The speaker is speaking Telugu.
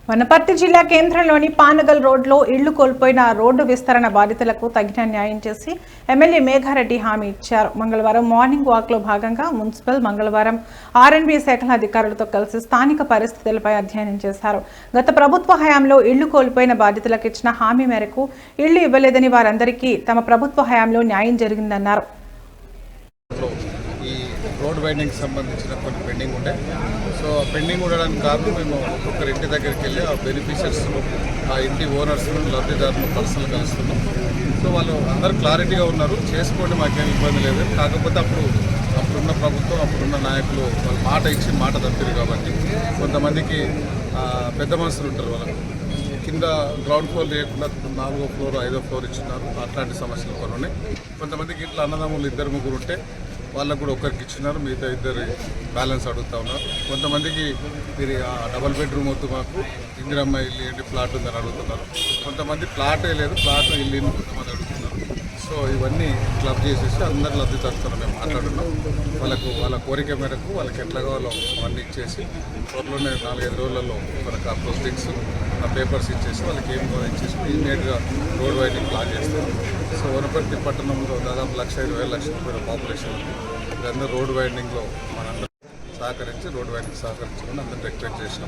వనపర్తి జిల్లా కేంద్రంలోని పానగల్ రోడ్లో ఇళ్లు కోల్పోయిన రోడ్డు విస్తరణ బాధితులకు తగిన న్యాయం చేసి ఎమ్మెల్యే మేఘారెడ్డి హామీ ఇచ్చారు. మంగళవారం మార్నింగ్ వాక్లో భాగంగా మున్సిపల్, మంగళవారం ఆర్ఎండ్బీ శాఖల అధికారులతో కలిసి స్థానిక పరిస్థితులపై అధ్యయనం చేశారు. గత ప్రభుత్వ హయాంలో ఇళ్లు కోల్పోయిన బాధితులకు ఇచ్చిన హామీ మేరకు ఇళ్లు ఇవ్వలేదని వారందరికీ తమ ప్రభుత్వ హయాంలో న్యాయం జరిగిందన్నారు. రోడ్ వైండింగ్ సంబంధించిన కొన్ని పెండింగ్ ఉండే. సో పెండింగ్ ఉండడానికి కారణం మేము ఒక్కొక్కరి ఇంటి దగ్గరికి వెళ్ళి ఆ బెనిఫిషియర్స్, ఆ ఇంటి ఓనర్స్, లబ్ధిదారులు పర్సనల్ కలుస్తున్నాం. సో వాళ్ళు అందరూ క్లారిటీగా ఉన్నారు, చేసుకోండి, మాకేం ఇబ్బంది లేదు. కాకపోతే అప్పుడున్న ప్రభుత్వం, అప్పుడున్న నాయకులు వాళ్ళు మాట ఇచ్చి మాట తప్పారు. కాబట్టి కొంతమందికి పెద్ద మనుషులు ఉంటారు, వాళ్ళకి కింద గ్రౌండ్ ఫ్లోర్ లేకుండా 4వ ఫ్లోర్ 5వ ఫ్లోర్ ఇచ్చినారు. అట్లాంటి సమస్యలు కొన్ని ఉన్నాయి. కొంతమందికి ఇట్లా అన్నదమ్ములు 2-3 ఉంటే వాళ్ళకు కూడా ఒక్కరికి ఇచ్చినారు, మిగతా 2 బ్యాలెన్స్ అడుగుతూ ఉన్నారు. కొంతమందికి మీరు డబల్ బెడ్రూమ్ వద్దు, మాకు ఇందిరమ్మ ఇల్లు ఏంటి, ప్లాట్ ఉందని అడుగుతున్నారు. కొంతమంది ప్లాటే లేదు, ప్లాట్ ఇల్లు కొంతమంది అడుగుతున్నారు. సో ఇవన్నీ క్లబ్ చేసేసి అందరు లబ్ధి తరుతున్నాం. మేము మాట్లాడున్నాం. వాళ్ళ కోరిక మేరకు వాళ్ళకి ఎట్లా కావాలో అవన్నీ ఇచ్చేసి త్వరలోనే 4-5 రోజులలో మనకు ఆ ప్రొసీడింగ్స్, ఆ పేపర్స్ ఇచ్చేసి వాళ్ళకి ఏం కూడా ఇచ్చేసి ఇమీడియట్గా రోడ్ వైండింగ్ ప్లాన్ చేస్తాం. సో వనపర్తి పట్టణంలో దాదాపు 1,20,000 పాపులేషన్ ఉంది. అందరూ రోడ్ వైండింగ్లో మనందరూ సహకరించి రోడ్ వైండింగ్ సహకరించాలని అందరూ రిక్వెస్ట్ చేసినాం.